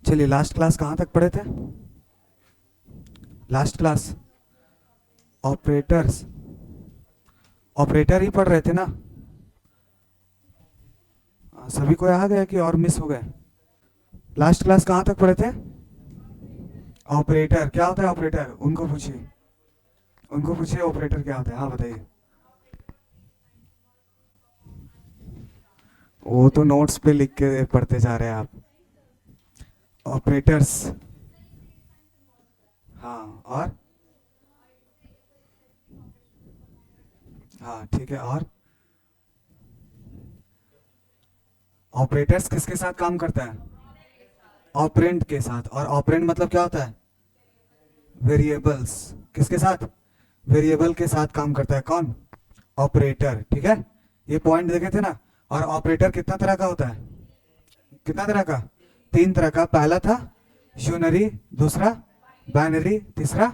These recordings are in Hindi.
चलिए, लास्ट क्लास कहाँ तक पढ़े थे? लास्ट क्लास ऑपरेटर्स, ऑपरेटर ही पढ़ रहे थे ना? सभी को आ गया कि और मिस हो गए? लास्ट क्लास कहाँ तक पढ़े थे? ऑपरेटर क्या होता है? ऑपरेटर उनको पूछिए, उनको पूछिए ऑपरेटर क्या होता है। हाँ बताइए। वो तो नोट्स पे लिख के पढ़ते जा रहे हैं आप। ऑपरेटर्स, हाँ और हाँ ठीक है। और ऑपरेटर्स किसके साथ काम करता है? ऑपरेंड के साथ। और ऑपरेंड मतलब क्या होता है? वेरिएबल्स। किसके साथ? वेरिएबल के साथ काम करता है। कौन? ऑपरेटर। ठीक है, ये पॉइंट देखे थे ना। और ऑपरेटर कितना तरह का होता है? कितना तरह का? तीन तरह का। पहला था यूनरी, दूसरा बाइनरी, तीसरा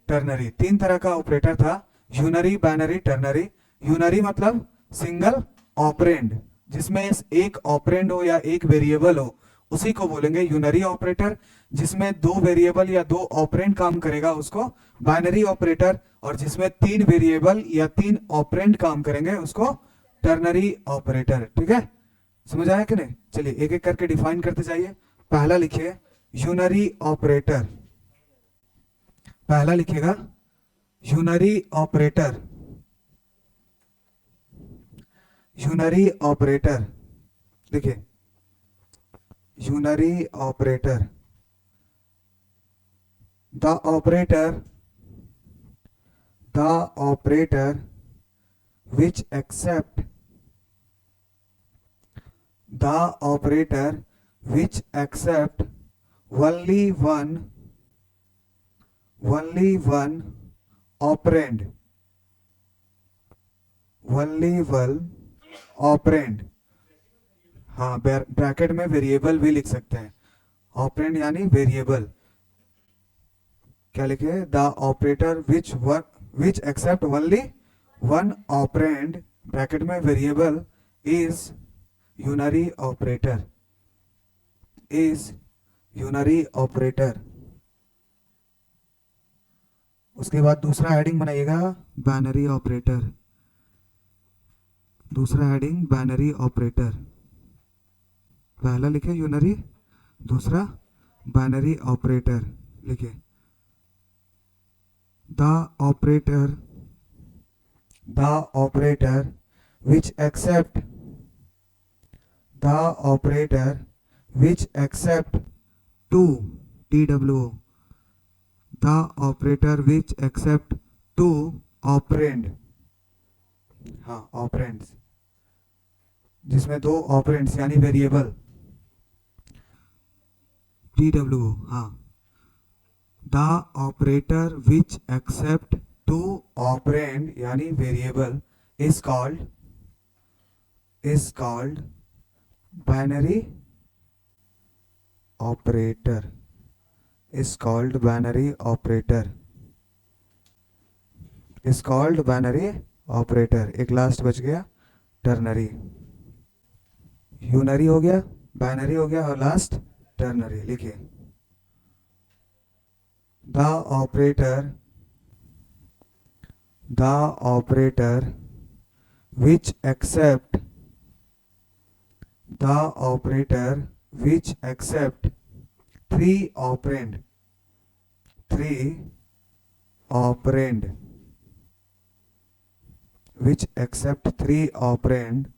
टर्नरी। तीन तरह का ऑपरेटर था, यूनरी, बाइनरी, टर्नरी। यूनरी मतलब सिंगल ऑपरेंड, जिसमें एक ऑपरेंड हो या एक वेरिएबल हो, उसी को बोलेंगे यूनरी ऑपरेटर। जिसमें दो वेरिएबल या दो ऑपरेंड काम करेगा उसको बाइनरी ऑपरेटर। और जिसमें तीन वेरिएबल या तीन ऑपरेंड काम करेंगे उसको टर्नरी ऑपरेटर। ठीक है, समझ आया कि नहीं? चलिए एक एक करके डिफाइन करते जाइए। पहला लिखिए यूनरी ऑपरेटर। पहला लिखिएगा यूनरी ऑपरेटर। यूनरी ऑपरेटर देखिए, unary operator, the operator, the operator which accept, the operator which accept only one operand, only one operand। हाँ, ब्रैकेट में वेरिएबल भी लिख सकते हैं। ऑपरेंड यानी वेरिएबल। क्या लिखे? The operator which accept only one operand, bracket में variable, is unary operator, is unary operator. उसके बाद दूसरा हेडिंग बनाइएगा बाइनरी ऑपरेटर। दूसरा हेडिंग बाइनरी ऑपरेटर। पहला लिखे यूनरी, दूसरा बाइनरी ऑपरेटर। लिखे the operator, the operator which accept, the operator which accept two, TWO, the operator which accept two operand। हाँ, ऑपरेंड्स, जिसमें दो ऑपरेंड्स यानी वेरिएबल, TWO। हाँ, the operator which accept two operand यानी variable is called binary operator, is called binary operator, is called binary operator। एक लास्ट बच गया टर्नरी। यूनरी हो गया, बाइनरी हो गया और लास्ट टर्नरी। लिखिए the operator which accept, the operator which accept three operand which accept three operand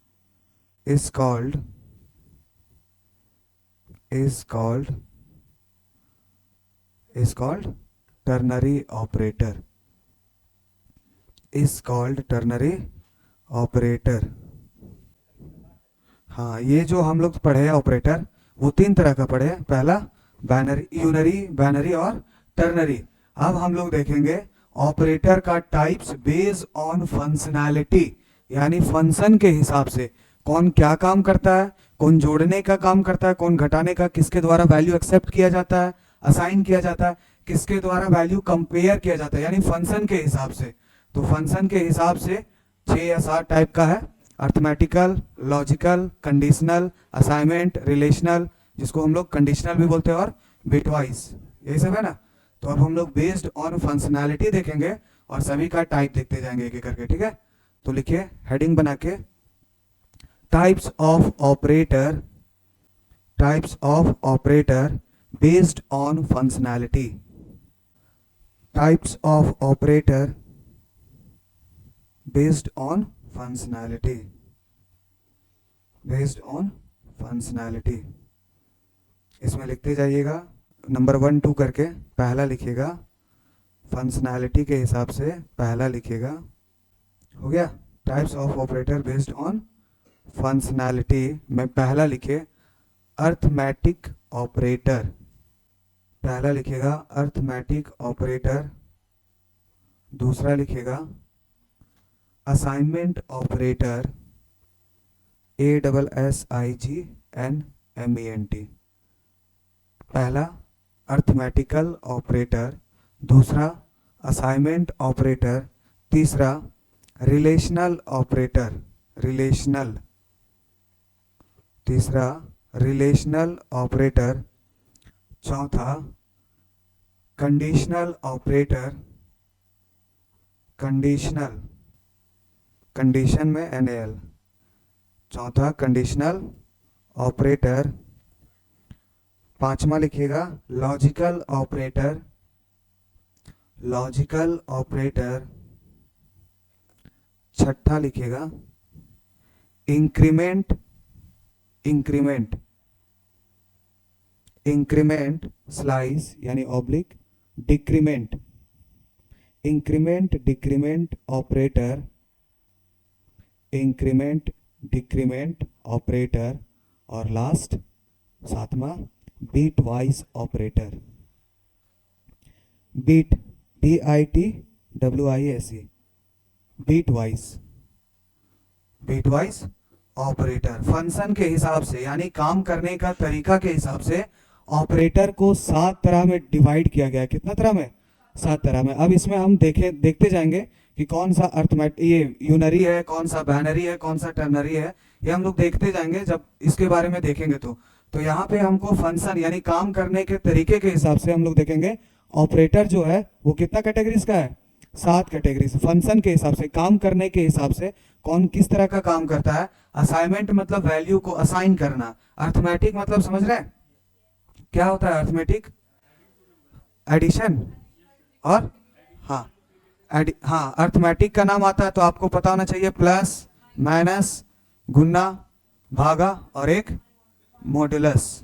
is called ternary operator, is called ternary operator। हाँ, ये जो हम लोग पढ़े ऑपरेटर वो तीन तरह का पढ़े। पहला बाइनरी, यूनरी, बाइनरी और टर्नरी। अब हम लोग देखेंगे ऑपरेटर का टाइप्स बेस्ड ऑन फंक्शनैलिटी, यानी फंक्शन के हिसाब से कौन क्या काम करता है, कौन जोड़ने का काम करता है, कौन घटाने का, किसके द्वारा वैल्यू एक्सेप्ट किया जाता है, असाइन किया जाता है, किसके द्वारा वैल्यू कंपेयर किया जाता है, यानी फंक्शन के हिसाब से। तो फंक्शन के हिसाब से 6 या 7 टाइप का है। Arithmetical, logical, conditional, assignment, relational, जिसको हम लोग कंडीशनल भी बोलते हैं और बिटवाइज, यही सब है ना। तो अब हम लोग बेस्ड ऑन फंक्शनैलिटी देखेंगे और सभी का टाइप देखते जाएंगे एक एक करके, ठीक है। तो लिखिए हेडिंग बना के, types of operator, types of operator based on functionality, types of operator based on functionality, based on functionality. इसमें लिखते जाइएगा नंबर 1 2 करके। पहला लिखिएगा फंक्शनैलिटी के हिसाब से, पहला लिखिएगा, हो गया। Types of operator based on functionality में पहला लिखिए अर्थमेटिक ऑपरेटर, पहला लिखिएगा अर्थमेटिक ऑपरेटर। दूसरा लिखिएगा असाइनमेंट ऑपरेटर, ASSIGNMENT, पहला अर्थमेटिकल ऑपरेटर, दूसरा असाइनमेंट ऑपरेटर, तीसरा रिलेशनल ऑपरेटर, रिलेशनल, तीसरा रिलेशनल ऑपरेटर, चौथा कंडीशनल ऑपरेटर, कंडीशनल, कंडीशन में NAL, चौथा कंडीशनल ऑपरेटर। पांचवा लिखिएगा लॉजिकल ऑपरेटर, लॉजिकल ऑपरेटर। छठा लिखिएगा इंक्रीमेंट, इंक्रीमेंट, इंक्रीमेंट स्लाइस यानी oblique decrement, increment decrement operator, increment decrement operator. और लास्ट सातवां bitwise operator, bit BITWISE, bitwise, bitwise operator. Function के हिसाब से यानी काम करने का तरीका के हिसाब से ऑपरेटर को 7 तरह में डिवाइड किया गया है। कितना तरह में? 7 तरह में। अब इसमें हम देखते जाएंगे कि कौन सा अर्थमेटिक, ये यूनरी है, कौन सा बैनरी है, कौन सा टर्नरी है, ये हम लोग देखते जाएंगे जब इसके बारे में देखेंगे। तो यहाँ पे हमको फंक्शन यानी काम करने के तरीके के हिसाब से हम लोग देखेंगे ऑपरेटर जो है वो कितना कैटेगरीज का है? 7 कैटेगरीज। फंक्शन के हिसाब से, काम करने के हिसाब से कौन किस तरह का काम करता है। असाइनमेंट मतलब वैल्यू को असाइन करना। अर्थमेटिक मतलब समझ रहे हैं क्या होता है? अर्थमेटिक एडिशन और हाँ अर्थमेटिक का नाम आता है तो आपको पता होना चाहिए प्लस, माइनस, गुना, भागा और एक मॉड्यूलस,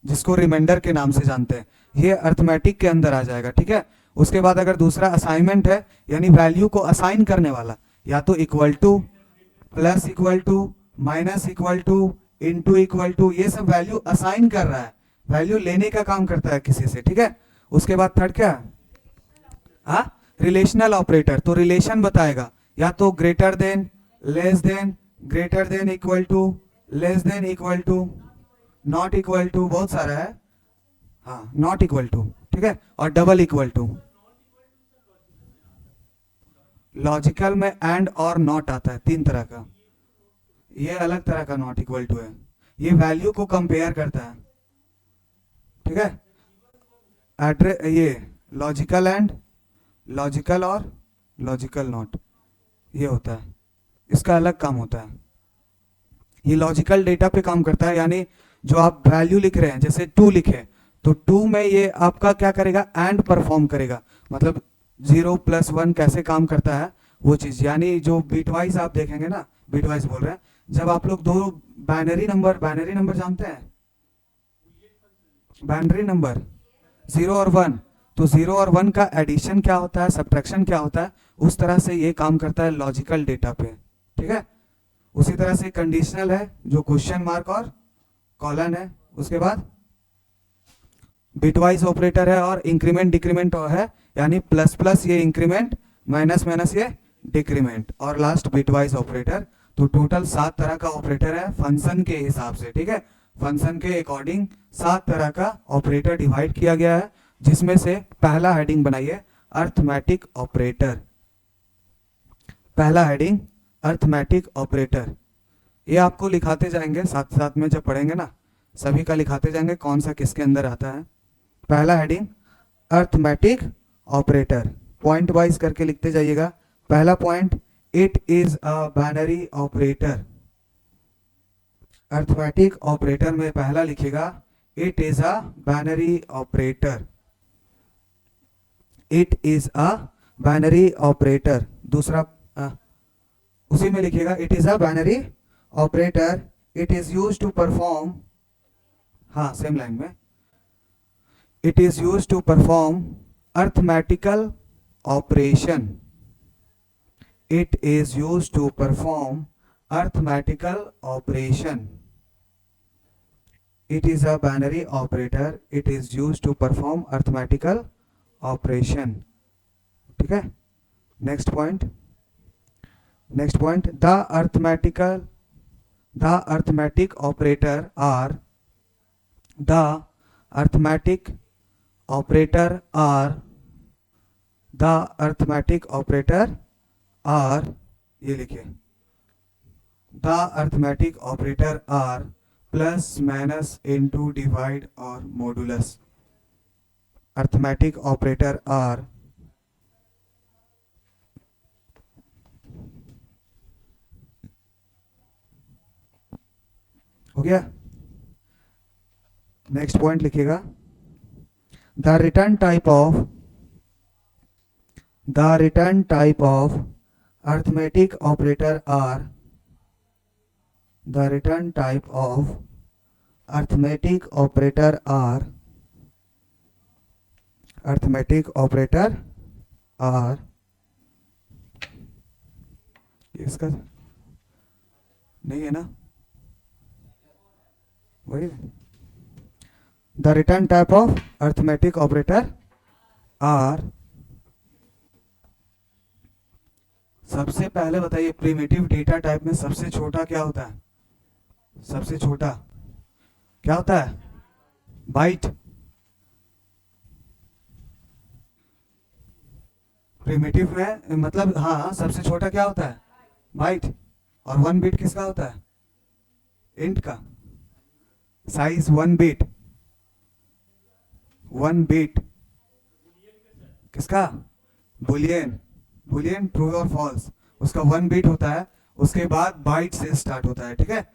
जिसको रिमाइंडर के नाम से जानते हैं। ये अर्थमेटिक के अंदर आ जाएगा, ठीक है। उसके बाद अगर दूसरा असाइनमेंट है यानी वैल्यू को असाइन करने वाला, या तो equal to, plus equal to, minus equal to, into equal to, ये सब वैल्यू असाइन कर रहा है, वैल्यू लेने का काम करता है किसी से, ठीक है। उसके बाद थर्ड क्या है? रिलेशनल ऑपरेटर, तो रिलेशन बताएगा, या तो greater than, less than, greater than equal to, less than equal to, not equal to, बहुत सारा है। हाँ नॉट इक्वल टू, ठीक है, और डबल इक्वल टू। लॉजिकल में एंड और नॉट आता है, 3 तरह का। ये अलग तरह का नॉट इक्वल टू है, ये वैल्यू को कंपेयर करता है, ठीक है। एड्रेस, ये लॉजिकल एंड, लॉजिकल और लॉजिकल नॉट, ये होता है, इसका अलग काम होता है। ये लॉजिकल डेटा पे काम करता है, यानी जो आप वैल्यू लिख रहे हैं, जैसे 2 लिखे तो 2 में ये आपका क्या करेगा? एंड परफॉर्म करेगा, मतलब 0 + 1 कैसे काम करता है वो चीज। यानी जो बिटवाइज आप देखेंगे ना, बिटवाइज बोल रहे हैं, जब आप लोग 2 बाइनरी नंबर जानते हैं, बाइनरी नंबर 0 और 1, तो 0 और 1 का एडिशन क्या होता है, सब्ट्रैक्शन क्या होता है, उस तरह से ये काम करता है लॉजिकल डेटा पे, ठीक है। उसी तरह से कंडीशनल है जो क्वेश्चन मार्क और कॉलन है। उसके बाद बिटवाइज ऑपरेटर है और इंक्रीमेंट डिक्रीमेंट है, यानी प्लस प्लस ये इंक्रीमेंट, माइनस माइनस ये डिक्रीमेंट, और लास्ट बिटवाइज ऑपरेटर। तो टोटल 7 तरह का ऑपरेटर है फंक्शन के हिसाब से, ठीक है। फंक्शन के अकॉर्डिंग 7 तरह का ऑपरेटर डिवाइड किया गया है, जिसमें से पहला हेडिंग बनाइए अर्थमेटिक ऑपरेटर। पहला हेडिंग अर्थमेटिक ऑपरेटर, ये आपको लिखाते जाएंगे साथ साथ में जब पढ़ेंगे ना, सभी का लिखाते जाएंगे कौन सा किसके अंदर आता है। पहला heading arithmetic operator, point wise करके लिखते जाइएगा। पहला point, it is a binary operator. Arithmetic operator में पहला लिखेगा it is a binary operator, it is a binary operator. दूसरा उसी में लिखिएगा it is a binary operator, it is used to perform, हाँ सेम लाइन में, it is used to perform arithmetical operation, it is used to perform arithmetical operation, it is a binary operator, it is used to perform arithmetical operation। ठीक है, next point, next point, the arithmetic operator are, the arithmetic operator are, the arithmetic operator are, ये लिखिए, the arithmetic operator are plus minus into divide और मॉडुलस। अर्थमेटिक ऑपरेटर आर हो गया। नेक्स्ट पॉइंट लिखिएगा, the return type of arithmetic operator are, the return type of arithmetic operator are, arithmetic operator are, इसका नहीं है ना, वही, the return type of arithmetic operator are। सबसे पहले बताइए प्रिमिटिव डेटा टाइप में सबसे छोटा क्या होता है, सबसे छोटा क्या होता है, बाइट। प्रिमिटिव में मतलब हाँ सबसे छोटा क्या होता है, बाइट। और 1 बिट किसका होता है, इंट का। साइज 1 बिट, 1 बिट किसका, बुलियन, बुलियन ट्रू और फॉल्स, उसका 1 बिट होता है, उसके बाद बाइट से स्टार्ट होता है। ठीक है,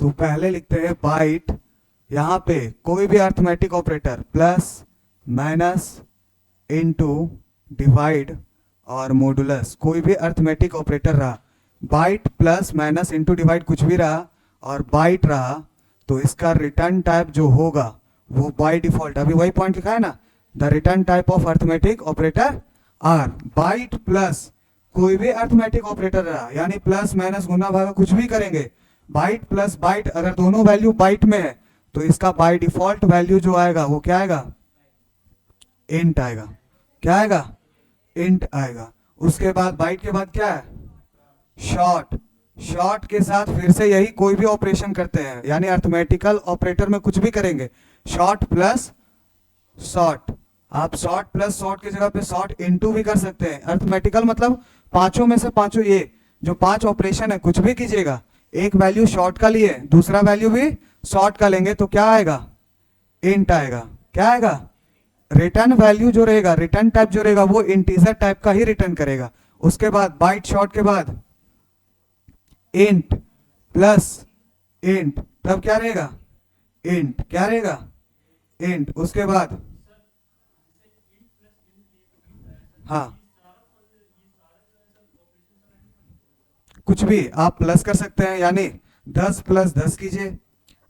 तो पहले लिखते हैं बाइट, यहां पे कोई भी arithmetic operator plus minus into divide और मॉडुलस, कोई भी अर्थमेटिक ऑपरेटर रहा, byte plus minus into divide कुछ भी रहा और बाइट रहा, तो इसका रिटर्न टाइप जो होगा वो बाय डिफॉल्ट, अभी वही पॉइंट लिखा है ना, the return type of arithmetic operator are byte plus कोई भी अर्थमेटिक ऑपरेटर रहा, यानी प्लस माइनस गुना भागा कुछ भी करेंगे, बाइट प्लस बाइट, अगर दोनों वैल्यू बाइट में है तो इसका बाय डिफॉल्ट वैल्यू जो आएगा वो क्या आएगा, इंट आएगा। क्या आएगा, इंट आएगा। उसके बाद बाइट के बाद क्या है, शॉर्ट, शॉर्ट के साथ फिर से यही कोई भी ऑपरेशन करते हैं, यानी अर्थमेटिकल ऑपरेटर में कुछ भी करेंगे, शॉर्ट प्लस शॉर्ट, आप शॉर्ट प्लस शॉर्ट की जगह पे शॉर्ट इनटू भी कर सकते हैं। अर्थमेटिकल मतलब पांचों में से पांचों, ये जो 5 ऑपरेशन है कुछ भी कीजिएगा, एक वैल्यू शॉर्ट का लिए दूसरा वैल्यू भी शॉर्ट का लेंगे तो क्या आएगा, इंट आएगा। क्या आएगा, रिटर्न वैल्यू जो रहेगा, रिटर्न टाइप जो रहेगा वो इंटीजर टाइप का ही रिटर्न करेगा। उसके बाद बाइट शॉर्ट के बाद इंट प्लस इंट, तब क्या रहेगा, इंट। क्या रहेगा, इंट। उसके बाद हाँ कुछ भी आप प्लस कर सकते हैं, यानी 10 प्लस 10 कीजिए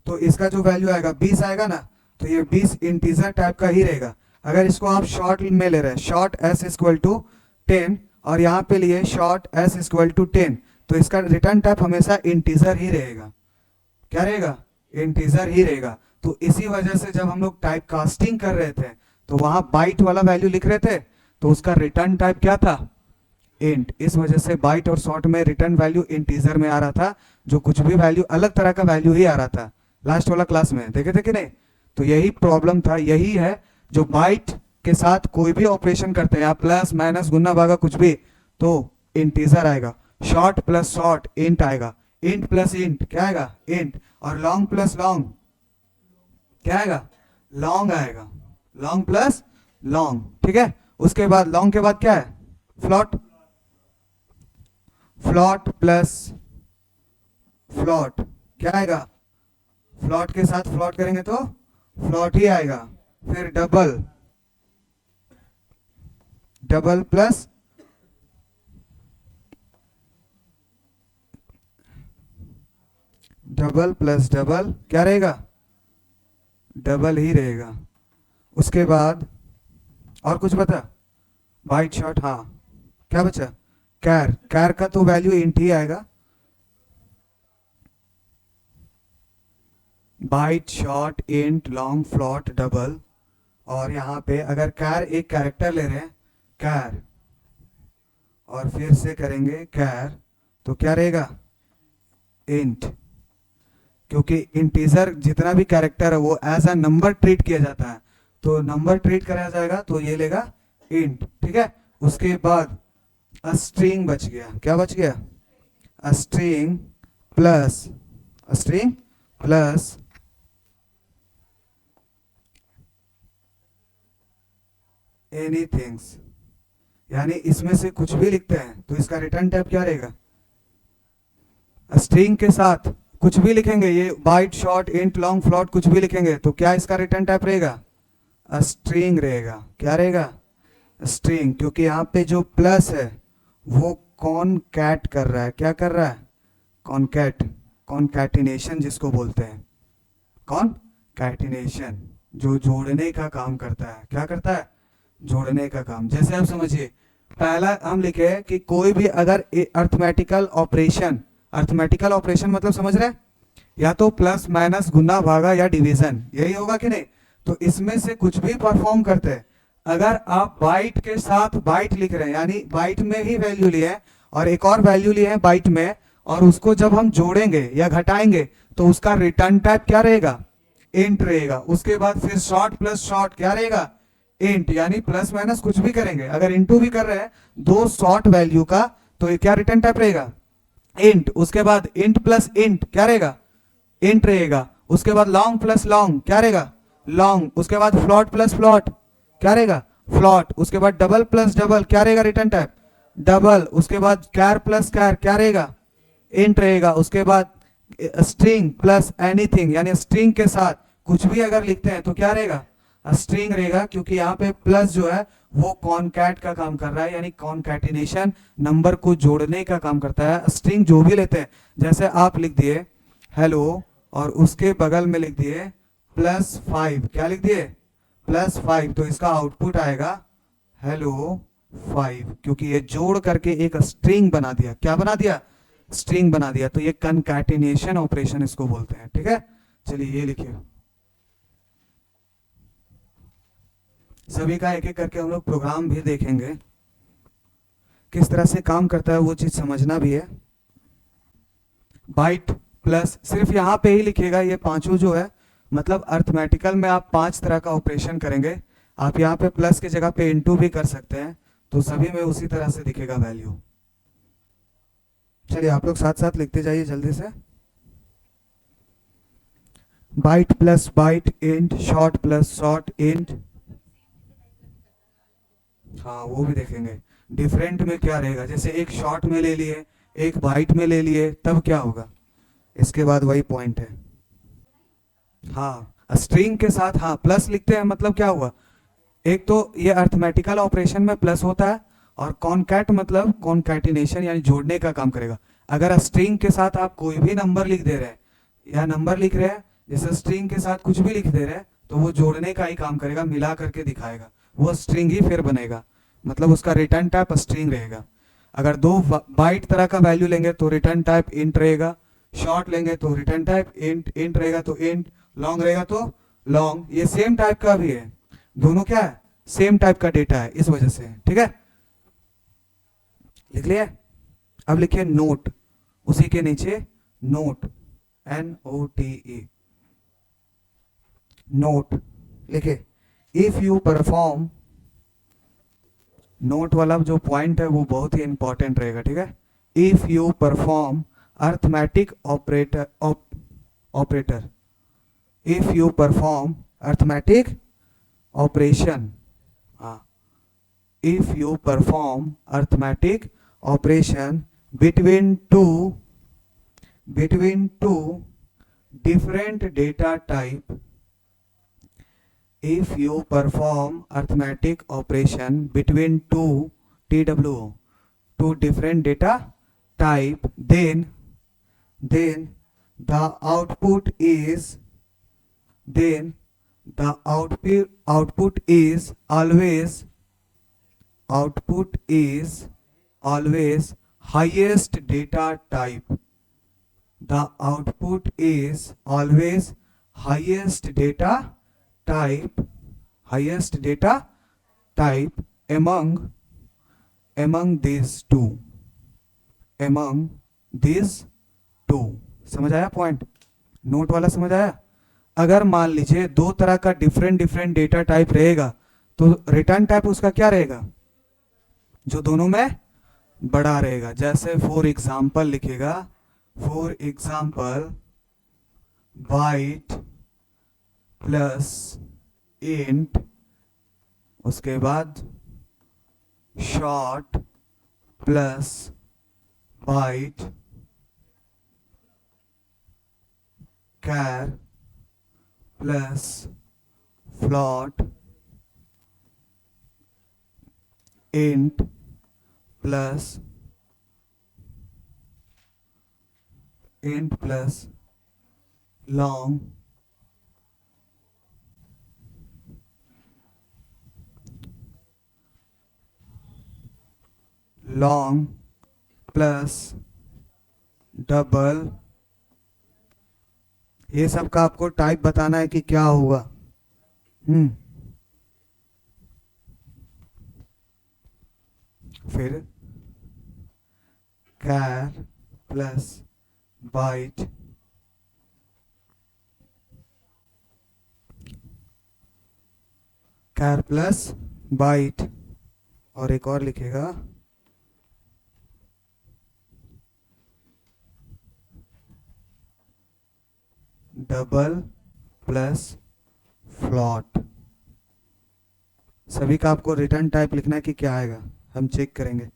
तो इसका जो वैल्यू आएगा 20 आएगा ना, तो ये 20 इंटीजर टाइप का ही रहेगा। अगर इसको आप शॉर्ट में ले रहे हैं, शॉर्ट एस इक्वल टू 10 और यहाँ पे लिए शॉर्ट एस इक्वल टू 10, तो इसका रिटर्न टाइप हमेशा इंटीजर ही रहेगा। क्या रहेगा, इंटीजर ही रहेगा। तो इसी वजह से जब हम लोग टाइप कास्टिंग कर रहे थे तो वहां बाइट वाला वैल्यू लिख रहे थे, तो उसका रिटर्न टाइप क्या था, इंट। इस वजह से बाइट और शॉर्ट में रिटर्न वैल्यू इंटीजर में आ रहा था, जो कुछ भी वैल्यू अलग तरह का वैल्यू ही आ रहा था। लास्ट वाला क्लास में देखे थे कि नहीं, तो यही प्रॉब्लम था, यही है जो बाइट के साथ कोई भी ऑपरेशन करते हैं, आप प्लस माइनस गुना भागा कुछ भी, तो इंटीजर आएगा। शॉर्ट प्लस शॉर्ट इंट आएगा, इंट प्लस इंट क्या आएगा, इंट। और लॉन्ग प्लस लॉन्ग क्या आएगा, लॉन्ग आएगा, लॉन्ग प्लस लॉन्ग, ठीक है। उसके बाद लॉन्ग के बाद क्या है, फ्लॉट, फ्लॉट प्लस फ्लॉट क्या आएगा, फ्लॉट के साथ फ्लॉट करेंगे तो फ्लॉट ही आएगा। फिर double, double plus double plus double क्या रहेगा, डबल ही रहेगा। उसके बाद और कुछ बता, बाइट शॉर्ट, हाँ क्या बचा, कैर, कैर का तो वैल्यू इंट ही आएगा, byte short int long float double. और यहां पे अगर कैर एक कैरेक्टर ले रहे हैं, कैर और फिर से करेंगे कैर, तो क्या रहेगा, इंट, क्योंकि इंटीजर जितना भी कैरेक्टर है वो एज अ नंबर ट्रीट किया जाता है, तो नंबर ट्रीट कराया जाएगा तो ये लेगा इंट, ठीक है। उसके बाद अ स्ट्रिंग बच गया, क्या बच गया, a string plus, a string plus anythings, यानी इसमें से कुछ भी लिखते हैं तो इसका रिटर्न टाइप क्या रहेगा, स्ट्रिंग के साथ कुछ भी लिखेंगे, ये byte short int long float कुछ भी लिखेंगे तो क्या इसका रिटर्न टाइप रहेगा, स्ट्रिंग रहेगा, क्या रहेगा, स्ट्रिंग, क्योंकि यहाँ पे जो प्लस है वो कॉनकैट कर रहा है, क्या कर रहा है, कॉनकैट, कॉनकैटिनेशन जिसको बोलते हैं, कॉनकैटिनेशन जो जोड़ने का काम करता है, क्या करता है, जोड़ने का काम। जैसे आप समझिए, पहला हम लिखे कि कोई भी अगर अर्थमेटिकल ऑपरेशन, अर्थमेटिकल ऑपरेशन मतलब समझ रहे हैं, या तो प्लस माइनस गुना भागा या डिवीजन, यही होगा कि नहीं, तो इसमें से कुछ भी परफॉर्म करते हैं, अगर आप बाइट के साथ बाइट लिख रहे हैं, यानी बाइट में ही वैल्यू लिए है और एक और वैल्यू लिए है बाइट में, और उसको जब हम जोड़ेंगे या घटाएंगे तो उसका रिटर्न टाइप क्या रहेगा, इंट रहेगा। उसके बाद फिर शॉर्ट प्लस शॉर्ट क्या रहेगा, इंट, यानी प्लस माइनस कुछ भी करेंगे, अगर इंटू भी कर रहे हैं दो शॉर्ट वैल्यू का तो ये क्या रिटर्न टाइप रहेगा, इंट। उसके बाद इंट प्लस इंट क्या रहेगा, इंट रहेगा। उसके बाद लॉन्ग प्लस लॉन्ग क्या रहेगा, लॉन्ग। उसके बाद फ्लॉट प्लस फ्लॉट क्या रहेगा, फ्लॉट। उसके बाद डबल प्लस डबल क्या रहेगा रिटर्न टाइप, डबल। उसके बाद कैर प्लस कैर क्या रहेगा, इंट रहेगा। उसके बाद स्ट्रिंग प्लस एनीथिंग, यानी स्ट्रिंग के साथ कुछ भी अगर लिखते हैं तो क्या रहेगा, स्ट्रिंग रहेगा, क्योंकि यहाँ पे प्लस जो है वो कॉनकैट का काम कर रहा है, यानी कॉनकैटिनेशन नंबर को जोड़ने का काम करता है। स्ट्रिंग जो भी लेते हैं, जैसे आप लिख दिए हेलो और उसके बगल में लिख दिए +5, क्या लिख दिए, +5, तो इसका आउटपुट आएगा हेलो 5, क्योंकि ये जोड़ करके एक स्ट्रिंग बना दिया, क्या बना दिया, स्ट्रिंग बना दिया। तो ये कॉनकैटिनेशन ऑपरेशन इसको बोलते हैं, ठीक है। चलिए ये लिखिए, सभी का एक एक करके हम लोग प्रोग्राम भी देखेंगे, किस तरह से काम करता है वो चीज समझना भी है। बाइट प्लस सिर्फ यहाँ पे ही लिखिएगा, ये पांचों जो है, मतलब अर्थमेटिकल में आप 5 तरह का ऑपरेशन करेंगे, आप यहाँ पे प्लस की जगह पे इनटू भी कर सकते हैं, तो सभी में उसी तरह से दिखेगा वैल्यू। चलिए आप लोग साथ साथ लिखते जाइए जल्दी से। Byte plus byte int, short plus short int, हाँ वो भी देखेंगे। डिफरेंट में क्या रहेगा, जैसे एक शॉर्ट में ले लिए, एक बाइट में ले लिए, तब क्या होगा, इसके बाद वही पॉइंट है। हाँ स्ट्रिंग के साथ हाँ प्लस लिखते हैं, मतलब क्या हुआ, एक तो ये अर्थमेटिकल ऑपरेशन में प्लस होता है, और कॉनकैट मतलब कॉनकैटिनेशन यानी जोड़ने का काम करेगा। अगर स्ट्रिंग के साथ आप कोई भी नंबर लिख दे रहे हैं या नंबर लिख रहे हैं, जैसे स्ट्रिंग के साथ कुछ भी लिख दे रहे हैं, तो वो जोड़ने का ही काम करेगा, मिला करके दिखाएगा, वो स्ट्रिंग ही फिर बनेगा, मतलब उसका रिटर्न टाइप स्ट्रिंग रहेगा। अगर दो बाइट तरह का वैल्यू लेंगे तो रिटर्न टाइप इंट रहेगा, शॉर्ट लेंगे तो रिटर्न टाइप इंट रहेगा तो इंट, लॉन्ग रहेगा तो लॉन्ग। ये सेम टाइप का भी है, दोनों क्या है, सेम टाइप का डेटा है, इस वजह से, ठीक है। लिख लिया, अब लिखिए नोट, उसी के नीचे नोट, NOTE, नोट लिखे। इफ यू परफॉर्म, नोट वाला जो पॉइंट है वो बहुत ही इंपॉर्टेंट रहेगा, ठीक है। If you perform arithmetic operator if you perform arithmetic operation, if you perform arithmetic operation between two different data type, if you perform arithmetic operation between two different data type, then the output is always highest data type. The output is always highest data type among these two. समझ आया पॉइंट? नोट वाला समझ आया? अगर मान लीजिए दो तरह का डिफरेंट डेटा टाइप रहेगा तो रिटर्न टाइप उसका क्या रहेगा? जो दोनों में बड़ा रहेगा. जैसे फॉर एग्जाम्पल लिखेगा, for example byte plus int, उसके बाद short plus byte, char plus float, int plus long, plus double. ये सब का आपको टाइप बताना है कि क्या होगा. फिर कैर plus byte, char plus bite, और एक और लिखेगा डबल प्लस फ्लॉट. सभी का आपको रिटर्न टाइप लिखना है कि क्या आएगा, हम चेक करेंगे.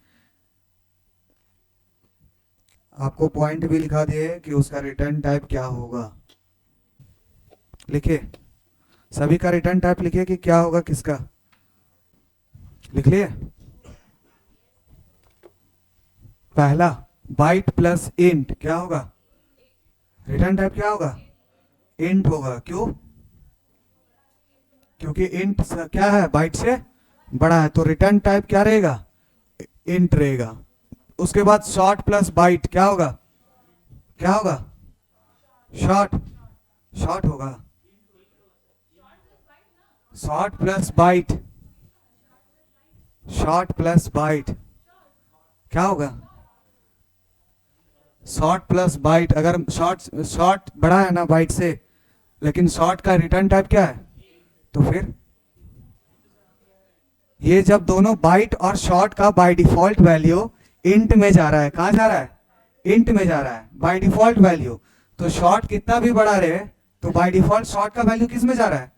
आपको पॉइंट भी लिखा दिए कि उसका रिटर्न टाइप क्या होगा. लिखिए, सभी का रिटर्न टाइप लिखिए कि क्या होगा, किसका. लिख लिए? पहला बाइट प्लस इंट क्या होगा? रिटर्न टाइप क्या होगा? इंट होगा. क्यों? क्योंकि इंट क्या है? बाइट से बड़ा है, तो रिटर्न टाइप क्या रहेगा? इंट रहेगा. उसके बाद शॉर्ट प्लस बाइट क्या होगा? क्या होगा? शॉर्ट होगा. शॉर्ट प्लस बाइट क्या होगा? Short plus byte. अगर शॉर्ट बड़ा है ना बाइट से, लेकिन शॉर्ट का रिटर्न टाइप क्या है? तो फिर ये जब दोनों बाइट और शॉर्ट का बाय डिफॉल्ट वैल्यू इंट में जा रहा है, कहां जा रहा है? इंट में जा रहा है बाय डिफॉल्ट वैल्यू. तो शॉर्ट कितना भी बड़ा रहे तो बाय डिफॉल्ट शॉर्ट का वैल्यू किस में जा रहा है?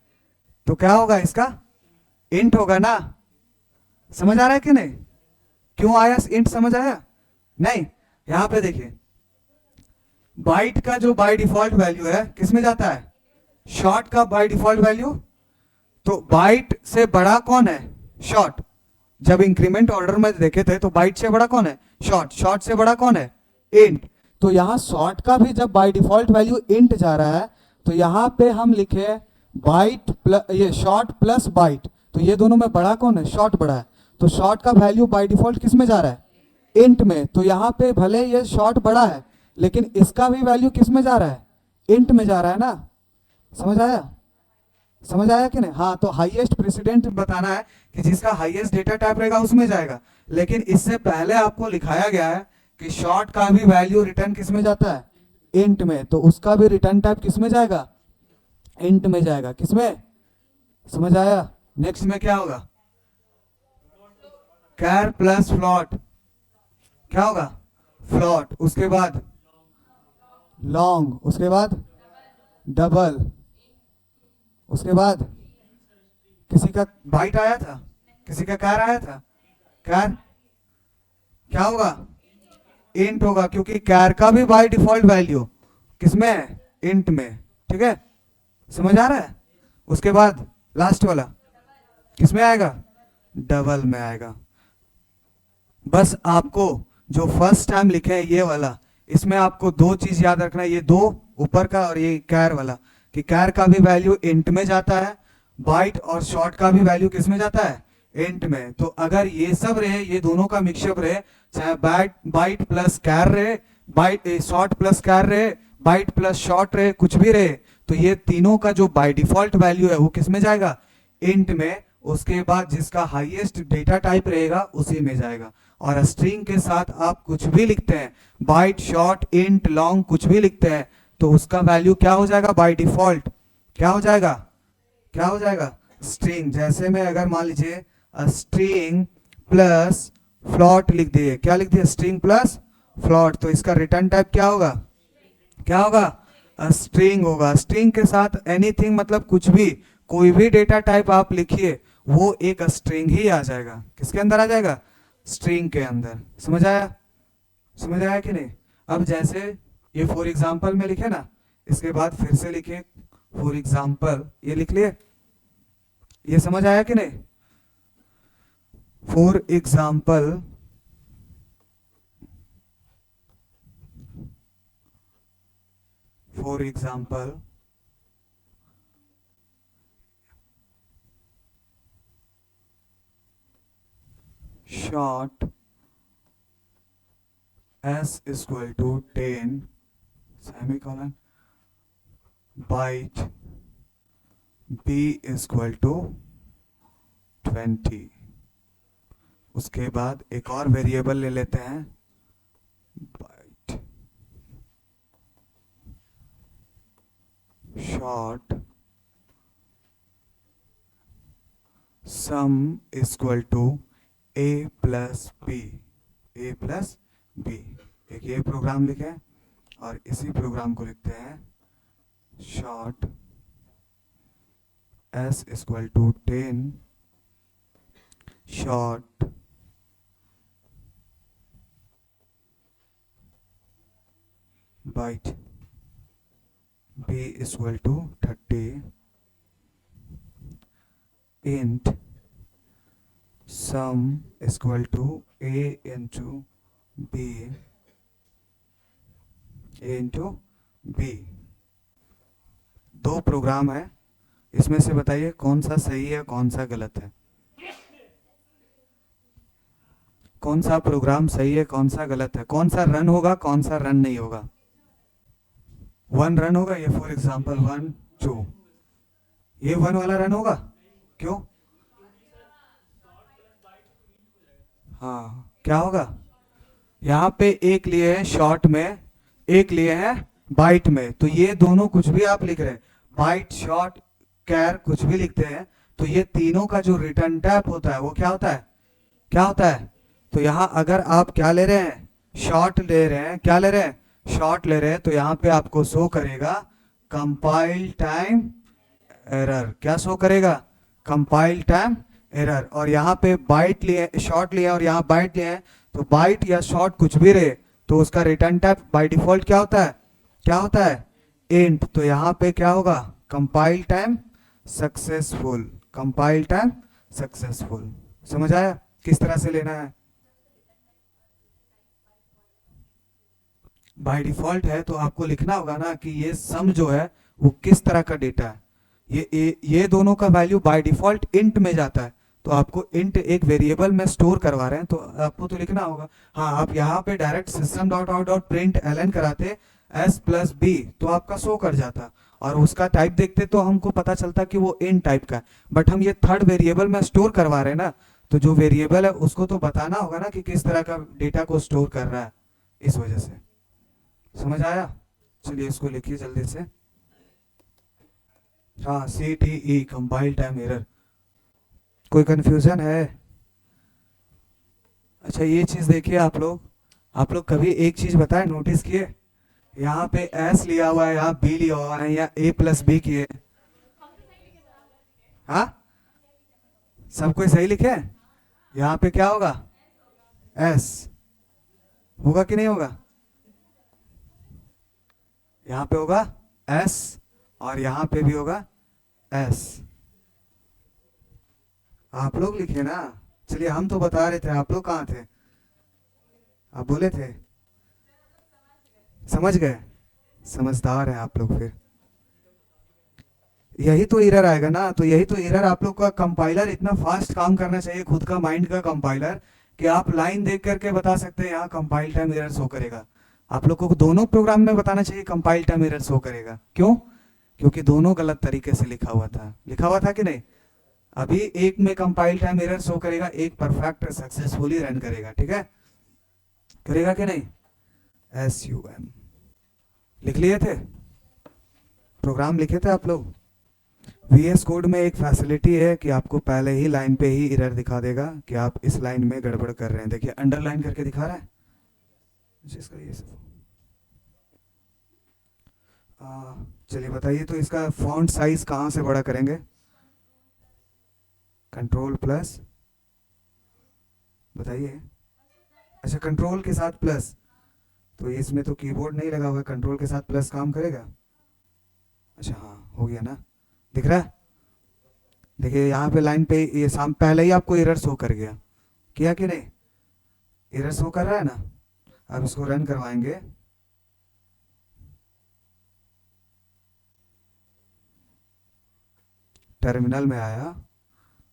तो क्या होगा इसका? इंट होगा ना. समझ आ रहा है कि नहीं? क्यों आया इंट? समझ आया? नहीं. यहां पे देखिए, बाइट का जो बाय डिफॉल्ट वैल्यू है किस में जाता है? शॉर्ट का बाय डिफॉल्ट वैल्यू. तो बाइट से बड़ा कौन है? शॉर्ट. जब इंक्रीमेंट ऑर्डर में देखे थे तो बाइट से बड़ा कौन है? शॉर्ट. शॉर्ट से बड़ा कौन है? इंट. तो यहां शॉर्ट का भी जब बाय डिफॉल्ट वैल्यू इंट जा रहा है तो यहां पे हम लिखे बाइट प्लस ये शॉर्ट प्लस बाइट. तो ये दोनों में बड़ा कौन है? शॉर्ट बड़ा है. तो शॉर्ट का वैल्यू बाय डिफॉल्ट किस में जा रहा है? इंट में. तो यहां पे भले ये शॉर्ट बड़ा है लेकिन इसका भी वैल्यू किस में जा रहा है? इंट में जा रहा है ना. समझ आया? समझ आया कि नहीं? हाँ. तो हाईएस्ट प्रेसिडेंट बताना है कि जिसका हाईएस्ट डेटा टाइप रहेगा उसमें जाएगा. लेकिन इससे पहले आपको लिखाया गया है कि शॉर्ट का भी वैल्यू रिटर्न किस में जाता है? इंट में. तो उसका भी रिटर्न टाइप किस में जाएगा? इंट में जाएगा. किस में? समझ आया? नेक्स्ट में क्या होगा? कैर प्लस फ्लॉट क्या होगा? फ्लॉट. उसके बाद लॉन्ग. उसके बाद डबल. उसके बाद किसी का बाइट आया था, किसी का कैर आया था, कैर क्या होगा, इंट होगा, क्योंकि कैर का भी बाय डिफॉल्ट वैल्यू किसमें है, इंट में। ठीक है, समझ आ रहा है। उसके बाद लास्ट वाला किसमें आएगा, डबल में आएगा। बस आपको जो फर्स्ट टाइम लिखे है ये वाला, इसमें आपको दो चीज याद रखना है, ये दो ऊपर का और ये कैर वाला, कि कैर का भी वैल्यू इंट में जाता है, बाइट और शॉर्ट का भी वैल्यू किस में जाता है, इंट में। तो अगर ये सब रहे, ये दोनों का मिक्सअप रहे, चाहे बाइट प्लस कैर रहे, बाइट शॉर्ट प्लस कैर रहे, बाइट प्लस शॉर्ट रहे, कुछ भी रहे, तो ये तीनों का जो बाय डिफॉल्ट वैल्यू है वो किस में जाएगा, इंट में। उसके बाद जिसका हाईएस्ट डेटा टाइप रहेगा उसी में जाएगा। और स्ट्रिंग के साथ आप कुछ भी लिखते हैं, बाइट, शॉर्ट, इंट, लॉन्ग, कुछ भी लिखते हैं, तो उसका वैल्यू क्या हो जाएगा, बाय डिफॉल्ट क्या हो जाएगा, क्या हो जाएगा, स्ट्रिंग। जैसे मैं अगर मान लीजिए स्ट्रिंग प्लस फ्लॉट लिख दिए, क्या लिख दिया, स्ट्रिंग प्लस फ्लॉट, तो इसका रिटर्न टाइप क्या होगा, क्या होगा, स्ट्रिंग होगा। स्ट्रिंग के साथ एनीथिंग मतलब कुछ भी, कोई भी डेटा टाइप आप लिखिए वो एक स्ट्रिंग ही आ जाएगा। किसके अंदर आ जाएगा, स्ट्रिंग के अंदर। समझ आया, समझ आया कि नहीं। अब जैसे ये फॉर एग्जाम्पल में लिखे ना, इसके बाद फिर से लिखे फॉर एग्जाम्पल, ये लिख लिए, ये समझ आया कि नहीं। For example for example short s equal to 10 semicolon byte b equal to 20। उसके बाद एक और वेरिएबल ले लेते हैं, byte short sum equal to a plus B, A plus B. एक ये प्रोग्राम लिखे और इसी प्रोग्राम को लिखते हैं short s equal to 10 short byte b equal to 30 int sum equal to a into b दो प्रोग्राम है, इसमें से बताइए कौन सा सही है कौन सा गलत है, कौन सा प्रोग्राम सही है कौन सा गलत है, कौन सा रन होगा कौन सा रन नहीं होगा। 1 रन होगा, ये फॉर एग्जांपल 1 2, ये 1 वाला रन होगा, क्यों, हाँ क्या होगा, यहाँ पे एक लिए है शॉर्ट में, एक लिए है बाइट में, तो ये दोनों कुछ भी आप लिख रहे हैं, बाइट, शॉर्ट, कैर, कुछ भी लिखते हैं, तो ये तीनों का जो रिटर्न टाइप होता है वो क्या होता है, क्या होता है। तो यहाँ अगर आप क्या ले रहे हैं, शॉर्ट ले रहे हैं, क्या ले रहे हैं, शॉर्ट ले रहे हैं, तो यहाँ पे आपको शो करेगा कंपाइल टाइम एरर। क्या शो करेगा, कंपाइल टाइम एरर। और यहाँ पे बाइट लिए, शॉर्ट लिए और यहाँ बाइट लिए, तो बाइट या शॉर्ट कुछ भी रहे तो उसका रिटर्न टाइप बाय डिफॉल्ट क्या होता है, क्या होता है, इंट। तो यहाँ पे क्या होगा, compile time successful, compile time successful. समझ आया किस तरह से लेना है। बाय डिफॉल्ट है तो आपको लिखना होगा ना कि ये सम जो है वो किस तरह का डेटा है, ये दोनों का वैल्यू बाय डिफॉल्ट इंट में जाता है, तो आपको इंट एक वेरिएबल में स्टोर करवा रहे हैं तो आपको तो लिखना होगा। हाँ, आप यहाँ पे direct system dot out dot print L कराते s प्लस बी तो आपका शो कर जाता, और उसका टाइप देखते तो हमको पता चलता कि वो इंट टाइप का है, बट हम ये थर्ड वेरिएबल में स्टोर करवा रहे हैं ना, तो जो वेरिएबल है उसको तो बताना होगा ना कि किस तरह का डेटा को स्टोर कर रहा है, इस वजह से। समझ आया, चलिए इसको लिखिए जल्दी से। हाँ, CTE कंपाइल टाइम एरर, कोई कंफ्यूजन है। अच्छा ये चीज देखिए आप लोग कभी एक चीज बताएं, नोटिस किए, यहाँ पे S लिया हुआ है, यहाँ B लिया हुआ है, या A प्लस बी किए, हाँ, सब कोई सही लिखे? यहाँ पे क्या होगा? एस होगा कि नहीं होगा? यहाँ पे होगा एस और यहाँ पे भी होगा एस। आप लोग लिखे ना, चलिए हम तो बता रहे थे, आप लोग कहाँ थे? आप बोले थे, समझ गए? समझदार है आप लोग। फिर यही तो एरर आएगा ना, तो यही तो एरर, आप लोग का कंपाइलर इतना फास्ट काम करना चाहिए, खुद का माइंड का कंपाइलर, कि आप लाइन देख करके बता सकते हैं यहाँ कंपाइल टाइम एरर शो करेगा। आप लोग को दोनों प्रोग्राम में बताना चाहिए कंपाइल टाइम एरर शो करेगा। क्यों? क्योंकि दोनों गलत तरीके से लिखा हुआ था। लिखा हुआ था कि नहीं? अभी एक में कंपाइल टाइम एरर शो करेगा, एक परफेक्ट सक्सेसफुली रन करेगा। ठीक है, करेगा कि नहीं? SUM लिख लिए थे, प्रोग्राम लिखे थे आप लोग। VS कोड में एक फैसिलिटी है कि आपको पहले ही लाइन पे ही एरर दिखा देगा कि आप इस लाइन में गड़बड़ कर रहे हैं। देखिए अंडरलाइन करके दिखा रहा है जिसका ये सब। चलिए बताइए, तो इसका फॉन्ट साइज कहाँ से बड़ा करेंगे? कंट्रोल प्लस, बताइए। अच्छा, कंट्रोल के साथ प्लस, तो इसमें तो कीबोर्ड नहीं लगा हुआ है, कंट्रोल के साथ प्लस काम करेगा? अच्छा हाँ, हो गया ना, दिख रहा है? देखिए यहाँ पे लाइन पे ये साम पहले ही आपको एरर शो कर गया, किया कि नहीं? एरर शो कर रहा है ना। अब इसको रन करवाएंगे। टर्मिनल में आया,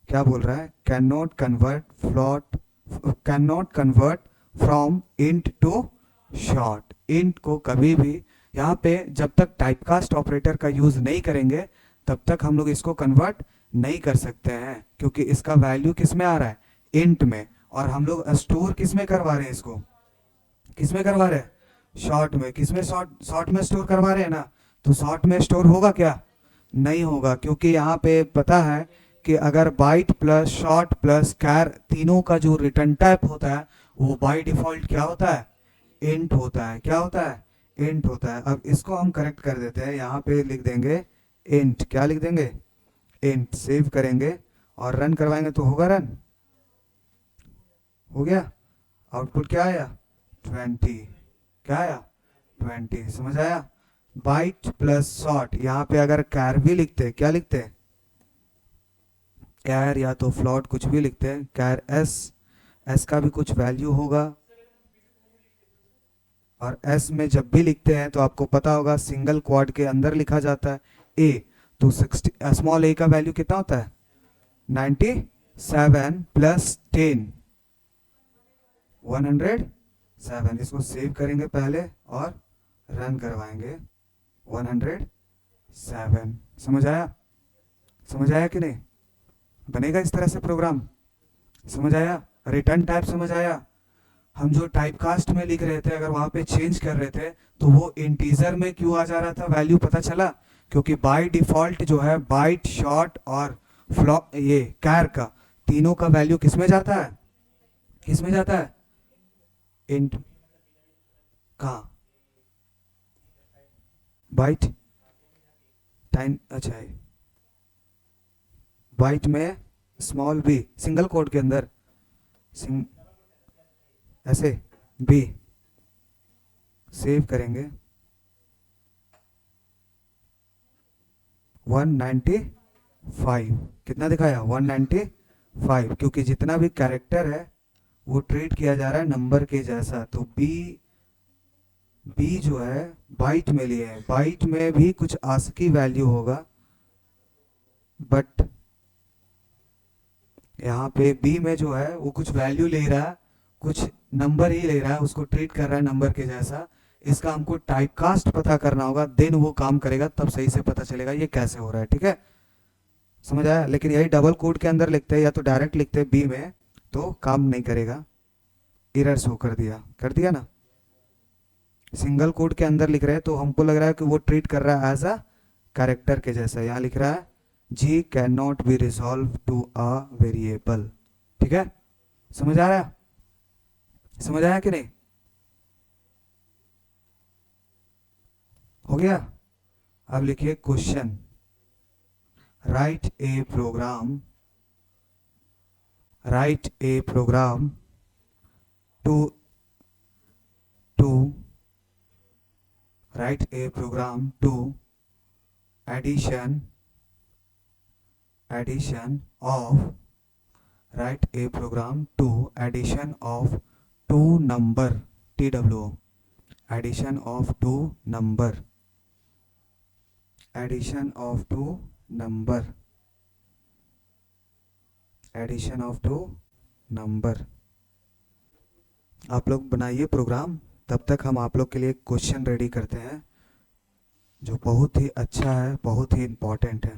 क्या बोल रहा है? Can not convert float, can not convert from int to short. Int को कभी भी यहाँ पे जब तक टाइपकास्ट ऑपरेटर का यूज नहीं करेंगे तब तक हम लोग इसको कन्वर्ट नहीं कर सकते हैं, क्योंकि इसका वैल्यू किस में आ रहा है? इंट में। और हम लोग स्टोर किस में करवा रहे हैं? इसको किस में करवा रहे हैं? शॉर्ट में। किस में? शॉर्ट में स्टोर करवा रहे हैं ना, तो शॉर्ट में स्टोर होगा क्या? नहीं होगा, क्योंकि यहाँ पे पता है कि अगर बाइट प्लस शॉर्ट प्लस कैर तीनों का जो रिटर्न टाइप होता है वो बाय डिफॉल्ट क्या होता है? इंट होता है। क्या होता है? इंट होता है। अब इसको हम करेक्ट कर देते हैं, यहाँ पे लिख देंगे इंट। क्या लिख देंगे? इंट। सेव करेंगे और रन करवाएंगे तो होगा रन। हो गया। आउटपुट क्या आया? 20। क्या आया? 20। समझ आया? बाइट प्लस शॉर्ट, यहाँ पे अगर कैर भी लिखते, क्या लिखते? कैर या तो फ्लॉट, कुछ भी लिखते हैं। कैर एस, एस का भी कुछ वैल्यू होगा। और एस में जब भी लिखते हैं तो आपको पता होगा सिंगल क्वाड के अंदर लिखा जाता है ए, तो 60 स्मॉल ए का वैल्यू कितना होता है? 97 प्लस 10 107। इसको सेव करेंगे पहले और रन करवाएंगे। 107। समझ आया? समझ आया कि नहीं? बनेगा इस तरह से प्रोग्राम। समझ आया? रिटर्न टाइप समझ आया? हम जो टाइपकास्ट में लिख रहे थे अगर वहां पे चेंज कर रहे थे तो वो इंटीजर में क्यों आ जा रहा था वैल्यू? पता चला? क्योंकि बाय डिफॉल्ट जो है बाइट शॉर्ट और फ्लॉट ये कैर का तीनों का वैल्यू किस में जाता है? किस में जाता है? इंट। कहाँ? Byte time. अच्छा है, बाइट में स्मॉल बी सिंगल कोड के अंदर ऐसे बी। सेव करेंगे। 195। कितना दिखाया? 195, क्योंकि जितना भी कैरेक्टर है वो ट्रीट किया जा रहा है नंबर के जैसा। तो बी जो है बाइट में लिए है, बाइट में भी कुछ आस्की वैल्यू होगा, बट यहाँ पे बी में जो है वो कुछ वैल्यू ले रहा है, कुछ नंबर ही ले रहा है, उसको ट्रीट कर रहा है नंबर के जैसा। इसका हमको टाइपकास्ट पता करना होगा, देन वो काम करेगा, तब सही से पता चलेगा ये कैसे हो रहा है। ठीक है, समझ आया? लेकिन यही डबल कोड के अंदर लिखते हैं या तो डायरेक्ट लिखते हैं बी में तो काम नहीं करेगा। एरर शो कर दिया ना। सिंगल कोड के अंदर लिख रहे हैं तो हमको लग रहा है कि वो ट्रीट कर रहा है एज अ कैरेक्टर के जैसा। यहाँ लिख रहा है G can not be resolve to a variable. ठीक है, समझ आ रहा है? समझ आया कि नहीं? हो गया। अब लिखिए question. write a program write a program to to write a program to addition of write a program to addition of two number TWO addition of two number addition of two number addition of two number। आप लोग बनाइए प्रोग्राम, तब तक हम आप लोग के लिए क्वेश्चन रेडी करते हैं जो बहुत ही अच्छा है, बहुत ही इम्पोर्टेंट है।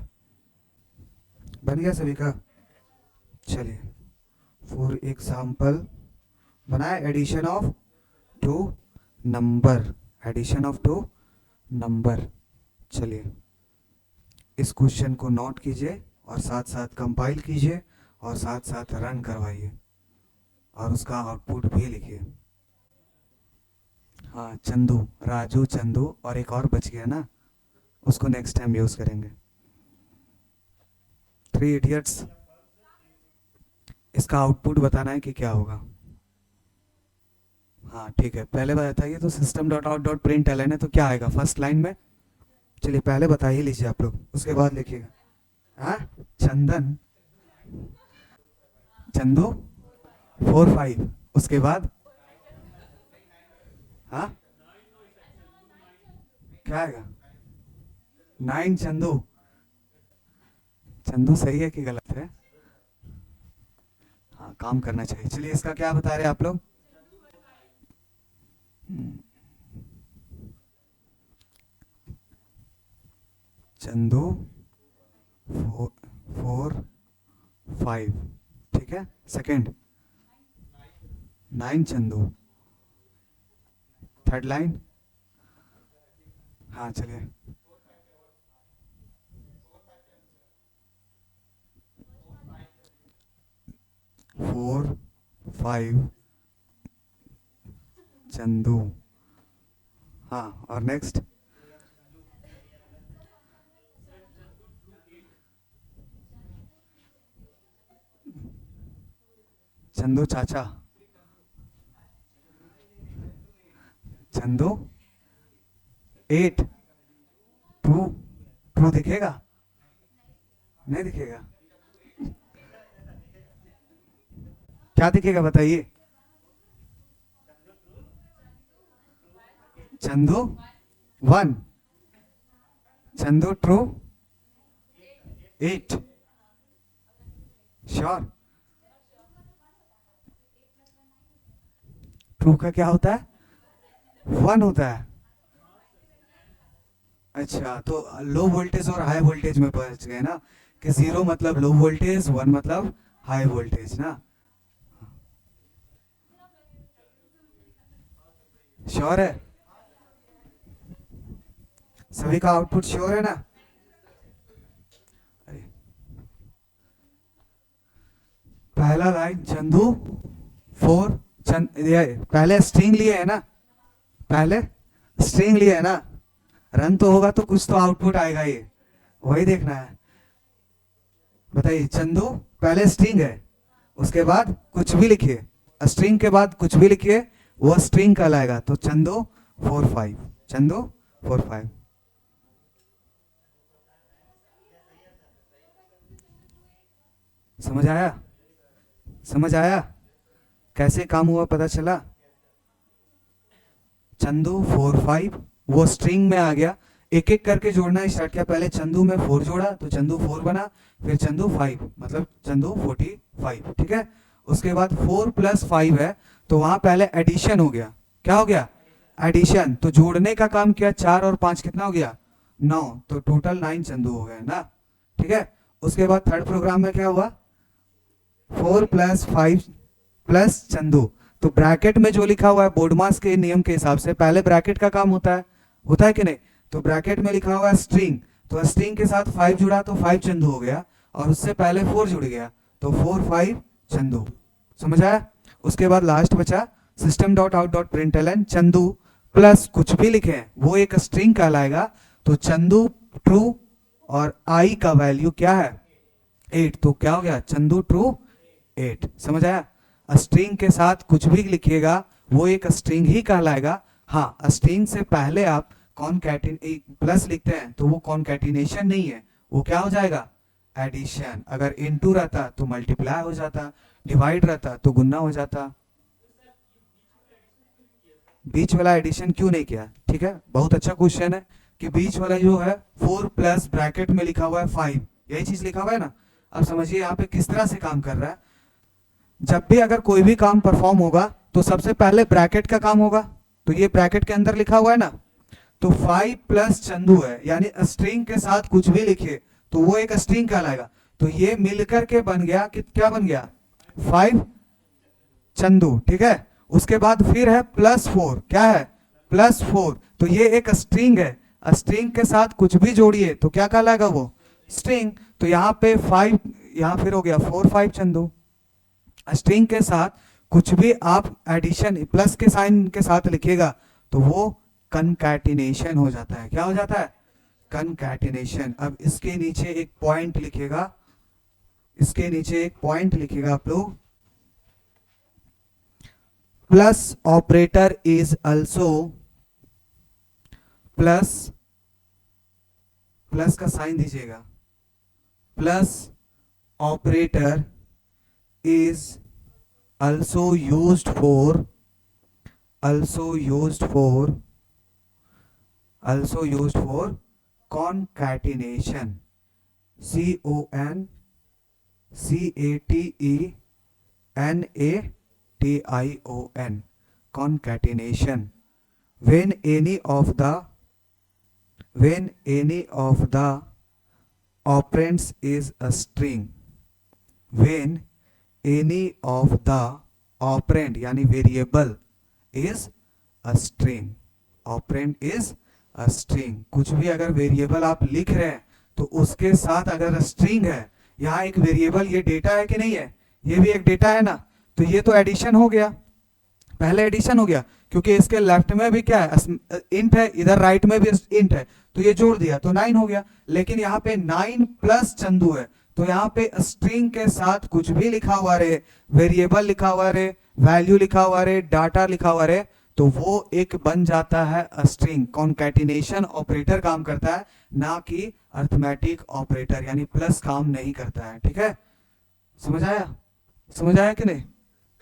बन गया सभी का? चलिए, फॉर एग्जाम्पल बनाए addition of two number addition of two number. चलिए, इस क्वेश्चन को नोट कीजिए और साथ साथ कंपाइल कीजिए और साथ साथ रन करवाइए और उसका आउटपुट भी लिखिए। हाँ, चंदू, राजू, चंदू और एक और बच गया ना, उसको नेक्स्ट टाइम यूज करेंगे। 3 इडियट्स, इसका आउटपुट बताना है कि क्या होगा। हाँ ठीक है, पहले बताइए तो system.out.println है तो क्या आएगा फर्स्ट लाइन में? चलिए पहले बता ही लीजिए आप लोग, उसके बाद लिखिएगा। हाँ, चंदन, चंदू 4 5, उसके बाद हाँ क्या आएगा? 9 चंदू। चंदू सही है कि गलत है? हाँ, काम करना चाहिए। चलिए, इसका क्या बता रहे हैं आप लोग? चंदू 4 5, ठीक है। सेकंड 9 चंदू। थर्ड लाइन, हाँ चलिए, फोर 5 चंदू। हाँ, और नेक्स्ट चंदू चाचा, चंदू 8 2 दिखेगा? नहीं दिखेगा? क्या दिखेगा बताइए? Chandu 1, Chandu true 8। Sure? True का क्या होता है? 1 होता है। अच्छा, तो लो वोल्टेज और हाई वोल्टेज में पहुंच गए ना, कि 0 मतलब लो वोल्टेज, 1 मतलब हाई वोल्टेज ना। श्योर है? सभी का आउटपुट श्योर है ना? अरे, पहला लाइन चंदू 4 पहले स्ट्रिंग लिए है ना, पहले स्ट्रिंग लिए है ना, रन तो होगा तो कुछ तो आउटपुट आएगा, ये वही देखना है। बताइए, चंदू पहले स्ट्रिंग है, उसके बाद कुछ भी लिखिए, स्ट्रिंग के बाद कुछ भी लिखिए, वो स्ट्रिंग कहलाएगा। तो चंदू 4 5, चंदू 4 5। समझ आया? समझ आया कैसे काम हुआ? पता चला? चंदू 4 5 वो स्ट्रिंग में आ गया, एक एक करके जोड़ना स्टार्ट किया। पहले चंदू में 4 जोड़ा तो चंदू 4 बना, फिर चंदू 5 मतलब चंदू 45, ठीक है। उसके बाद 4 + 5 है तो वहां पहले एडिशन हो गया। क्या हो गया? एडिशन। तो जोड़ने का काम किया, 4 और 5 कितना हो गया? 9, तो टोटल 9 चंदू हो गए ना, ठीक है। उसके बाद थर्ड प्रोग्राम में क्या हुआ? 4 + 5 + चंदू। तो ब्रैकेट में जो लिखा हुआ है बोर्डमास के नियम के हिसाब से पहले ब्रैकेट का काम होता है कि नहीं? तो ब्रैकेट में लिखा हुआ है स्ट्रिंग, तो स्ट्रिंग के साथ 5 जुड़ा तो 5 चंदू हो गया, और उससे पहले 4 जुड़ गया तो 4 5 चंदू। समझ आया? उसके बाद लास्ट बचा system.out.println चंदू प्लस कुछ भी लिखे वो एक स्ट्रिंग कहलाएगा। तो चंदू ट्रू और आई का वैल्यू क्या है 8, तो क्या हो गया चंदू ट्रू 8। समझ आया? स्ट्रिंग के साथ कुछ भी लिखिएगा वो एक स्ट्रिंग ही कहलाएगा। हाँ, स्ट्रिंग से पहले आप प्लस लिखते हैं तो वो कॉन्कैटिनेशन नहीं है, वो क्या हो जाएगा एडिशन। अगर इनटू रहता तो मल्टीप्लाई हो जाता, डिवाइड रहता तो गुना हो जाता। बीच वाला एडिशन क्यों नहीं किया? ठीक है, बहुत अच्छा क्वेश्चन है कि बीच वाला जो है 4 प्लस ब्रैकेट में लिखा हुआ है 5, यही चीज लिखा हुआ है ना। अब समझिए यहाँ पे किस तरह से काम कर रहा है। जब भी अगर कोई भी काम परफॉर्म होगा तो सबसे पहले ब्रैकेट का काम होगा, तो ये ब्रैकेट के अंदर लिखा हुआ है ना, तो 5 प्लस चंदू है, यानी स्ट्रिंग के साथ कुछ भी लिखे तो वो एक स्ट्रिंग कहलाएगा। तो ये मिलकर के बन गया कि क्या बन गया 5 चंदू। ठीक है, उसके बाद फिर है +4, क्या है +4, तो ये एक स्ट्रिंग है। स्ट्रिंग के साथ कुछ भी जोड़िए तो क्या कहलाएगा वो स्ट्रिंग। तो यहाँ पे 5, यहाँ फिर हो गया 4 5 चंदू। स्ट्रिंग के साथ कुछ भी आप एडिशन प्लस के साइन के साथ लिखिएगा तो वो कनकैटिनेशन हो जाता है। क्या हो जाता है कनकैटिनेशन। अब इसके नीचे एक पॉइंट लिखिएगा, इसके नीचे एक पॉइंट लिखिएगा आप लोग। Plus operator is also, plus का साइन दीजिएगा, plus operator is also used for concatenation, CONCATENATION, concatenation, when any of the operands is a string, when any of the operand यानी variable is a string, operand is a string। कुछ भी अगर वेरिएबल आप लिख रहे हैं तो उसके साथ अगर स्ट्रिंग है, यहाँ एक वेरिएबल, ये डेटा है कि नहीं है, ये भी एक डेटा है ना, तो ये तो एडिशन हो गया, पहले एडिशन हो गया क्योंकि इसके लेफ्ट में भी क्या है इंट है, इधर राइट में भी इंट है, तो ये जोड़ दिया तो 9 हो गया। लेकिन यहाँ पे 9 प्लस चंदू है, तो यहाँ पे स्ट्रिंग के साथ कुछ भी लिखा हुआ रहे, वेरिएबल लिखा हुआ रहे, वैल्यू लिखा हुआ रहे, डाटा लिखा हुआ रहे, तो वो एक बन जाता है स्ट्रिंग। कॉन्कैटिनेशन ऑपरेटर काम करता है, ना कि अरिथमेटिक ऑपरेटर, यानी प्लस काम नहीं करता है। ठीक है, समझ आया? समझ आया कि नहीं?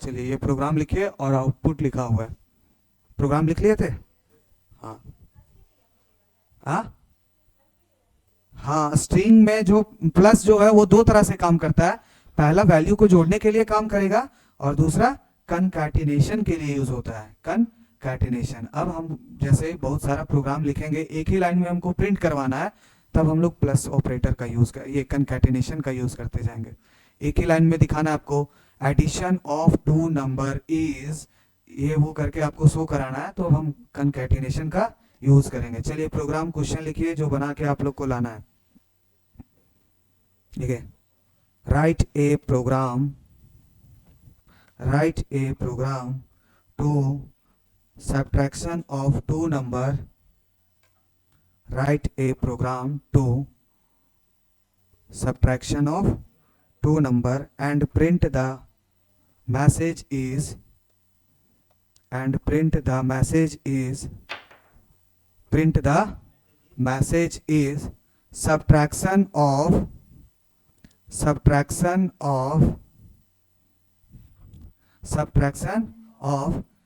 चलिए ये प्रोग्राम लिखिए और आउटपुट लिखा हुआ है। प्रोग्राम लिख लिए थे? हाँ हाँ, स्ट्रिंग में जो प्लस जो है वो दो तरह से काम करता है, पहला वैल्यू को जोड़ने के लिए काम करेगा और दूसरा कनकैटिनेशन के लिए यूज होता है, कनकैटिनेशन। अब हम जैसे बहुत सारा प्रोग्राम लिखेंगे, एक ही लाइन में हमको प्रिंट करवाना है, तब हम लोग प्लस ऑपरेटर का यूज कर, ये कनकैटिनेशन का यूज करते जाएंगे। एक ही लाइन में दिखाना आपको, एडिशन ऑफ 2 नंबर इज, ये वो करके आपको शो कराना है, तो हम कनकैटिनेशन का यूज करेंगे। चलिए प्रोग्राम क्वेश्चन लिखिए जो बना के आप लोग को लाना है। ठीक है, write a program to subtraction of 2 number, write a program to subtraction of 2 number and print the message is subtraction of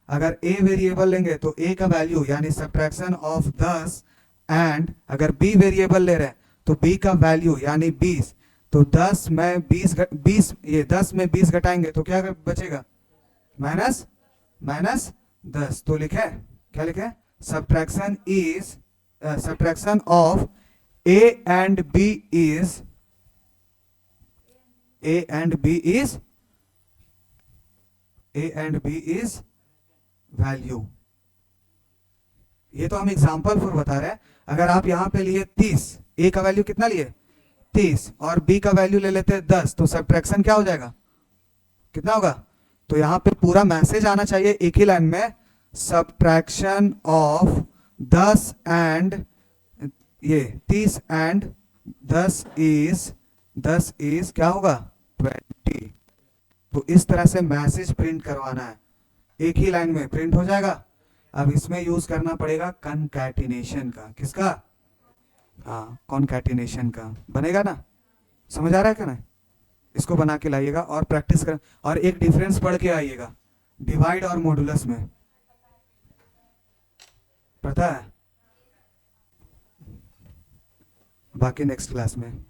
अगर a वेरिएबल लेंगे तो a का वैल्यू यानी सब्ट्रैक्शन ऑफ 10, एंड अगर b वेरिएबल ले रहे हैं तो b का वैल्यू यानी 20, तो 10 में 20 ये 10 में 20 घटाएंगे तो क्या बचेगा माइनस 10। तो लिखे क्या लिखे, subtraction of a and b is value. ये तो हम एग्जांपल फॉर बता रहे हैं। अगर आप यहां पे लिए 30, a का वैल्यू कितना लिए 30 और b का वैल्यू ले लेते हैं 10, तो सब्ट्रैक्शन क्या हो जाएगा, कितना होगा? तो यहां पे पूरा मैसेज आना चाहिए एक ही लाइन में, सब्ट्रैक्शन ऑफ 10 एंड ये 30 एंड 10 इज क्या होगा 20। तो इस तरह से मैसेज प्रिंट करवाना है, एक ही लाइन में प्रिंट हो जाएगा। अब इसमें यूज करना पड़ेगा कनकैटिनेशन का। किसका? हाँ, कॉन्कैटिनेशन का। बनेगा ना? समझ आ रहा है क्या? ना, इसको बना के लाइएगा और प्रैक्टिस कर, और एक डिफरेंस पढ़ के आइएगा डिवाइड और मॉडुलस में। पता है? बाकी नेक्स्ट क्लास में।